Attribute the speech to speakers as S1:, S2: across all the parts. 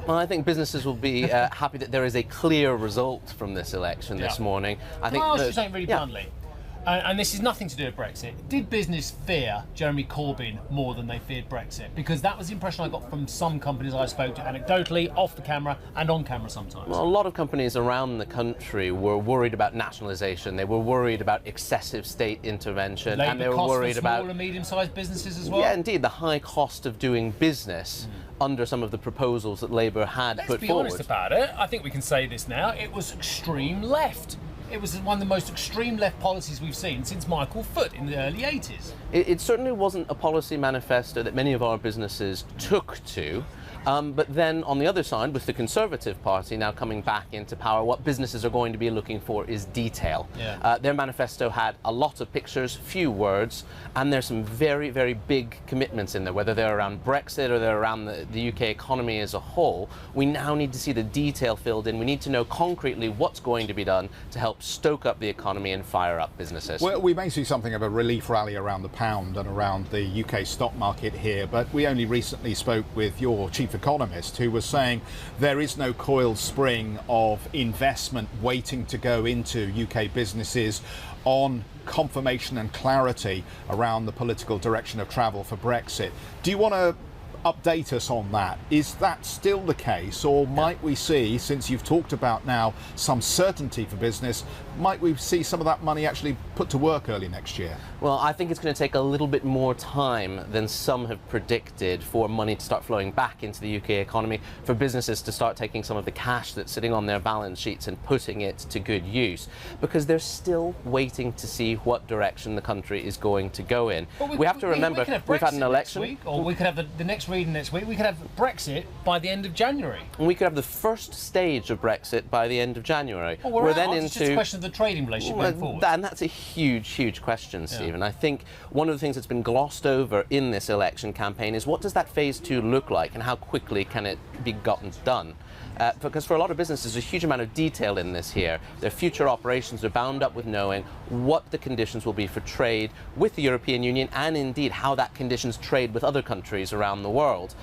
S1: Well, I think businesses will be happy that there is a clear result from this election this morning.
S2: Can I ask you something really bluntly? And this is nothing to do with Brexit. Did business fear Jeremy Corbyn more than they feared Brexit? Because that was the impression I got from some companies I spoke to anecdotally, off the camera and on camera sometimes.
S1: Well, a lot of companies around the country were worried about nationalisation. They were worried about excessive state intervention, and they were worried about
S2: small and medium-sized businesses as well.
S1: Yeah, indeed, the high cost of doing business under some of the proposals that Labour had put forward.
S2: Let's be honest about it. I think we can say this now. It was extreme left. It was one of the most extreme left policies we've seen since Michael Foot in the early 80s.
S1: It certainly wasn't a policy manifesto that many of our businesses took to. But then on the other side, with the Conservative Party now coming back into power, what businesses are going to be looking for is detail. Their manifesto had a lot of pictures, few words, and there's some very, very big commitments in there, whether they're around Brexit or they're around the UK economy as a whole. We now need to see the detail filled in. We need to know concretely what's going to be done to help stoke up the economy and fire up businesses.
S3: Well, we may see something of a relief rally around the pound and around the UK stock market here, but we only recently spoke with your chief economist who was saying there is no coiled spring of investment waiting to go into UK businesses on confirmation and clarity around the political direction of travel for Brexit. Do you want to update us on that? Is that still the case, or might we see, since you've talked about now some certainty for business, might we see some of that money actually put to work early next year?
S1: Well, I think it's going to take a little bit more time than some have predicted for money to start flowing back into the UK economy, for businesses to start taking some of the cash that's sitting on their balance sheets and putting it to good use, because they're still waiting to see what direction the country is going to go in. We have to remember we've had an election.
S2: Next week, or we could have the next reading next week. We could have Brexit by the end of January.
S1: And we could have the first stage of Brexit by the end of January.
S2: Well, we're then into... It's just a question of the trading relationship going forward.
S1: And that's a huge, huge question, Stephen. I think one of the things that's been glossed over in this election campaign is what does that phase 2 look like and how quickly can it be gotten done? Because for a lot of businesses, there's a huge amount of detail in this here. Their future operations are bound up with knowing what the conditions will be for trade with the European Union, and indeed how that conditions trade with other countries around the world.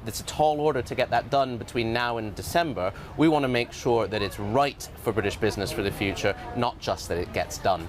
S1: It's a tall order to get that done between now and December. We want to make sure that it's right for British business for the future, not just that it gets done.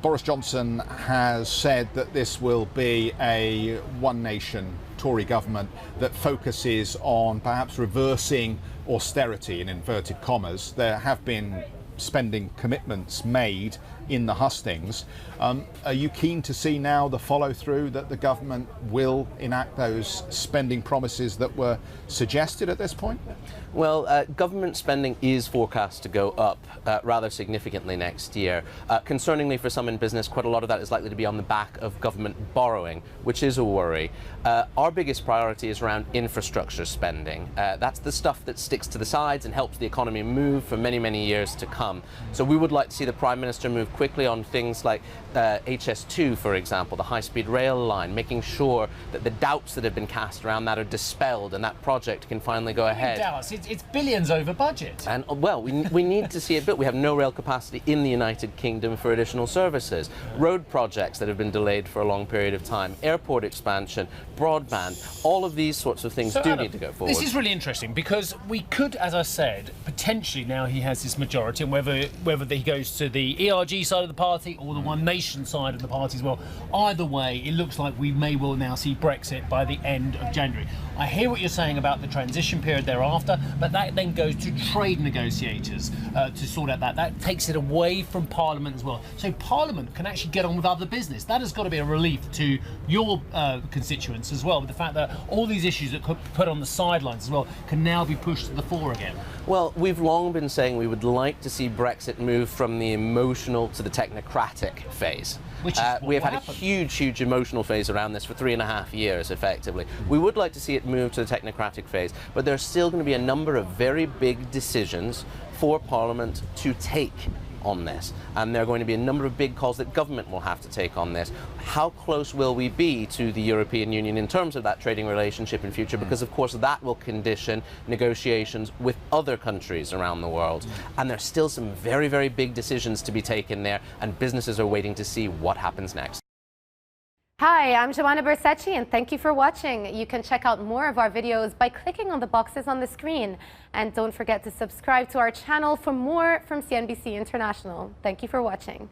S3: Boris Johnson has said that this will be a one nation Tory government that focuses on perhaps reversing austerity in inverted commas. There have been spending commitments made in the hustings. Are you keen to see now the follow through that the government will enact those spending promises that were suggested at this point?
S1: Well, government spending is forecast to go up rather significantly next year. Concerningly for some in business, quite a lot of that is likely to be on the back of government borrowing, which is a worry. Our biggest priority is around infrastructure spending. That's the stuff that sticks to the sides and helps the economy move for many, many years to come. So we would like to see the Prime Minister move quickly on things like HS2, for example, the high-speed rail line, making sure that the doubts that have been cast around that are dispelled and that project can finally go ahead.
S2: It's billions over budget.
S1: And, well, we need to see it built. We have no rail capacity in the United Kingdom for additional services. Road projects that have been delayed for a long period of time, airport expansion, broadband, all of these sorts of things need to go forward.
S2: This is really interesting because we could, as I said, potentially now he has this majority, and whether he goes to the ERG side of the party or the One Nation side of the party as well, either way, it looks like we may well now see Brexit by the end of January. I hear what you're saying about the transition period thereafter, but that then goes to trade negotiators to sort out that. That takes it away from Parliament as well. So Parliament can actually get on with other business. That has got to be a relief to your constituents as well, with the fact that all these issues that could put on the sidelines as well can now be pushed to the fore again.
S1: Well, we've long been saying we would like to see Brexit move from the emotional to the technocratic phase.
S2: Which is
S1: we have had a huge emotional phase around this for 3.5 years, effectively. We would like to see it move to the technocratic phase, but there's still going to be a number of very big decisions for Parliament to take on this, and there are going to be a number of big calls that government will have to take on this. How close will we be to the European Union in terms of that trading relationship in future? Because of course that will condition negotiations with other countries around the world, and there's still some very big decisions to be taken there, and businesses are waiting to see what happens next.
S4: Hi, I'm Joanna Bersecci and thank you for watching. You can check out more of our videos by clicking on the boxes on the screen. And don't forget to subscribe to our channel for more from CNBC International. Thank you for watching.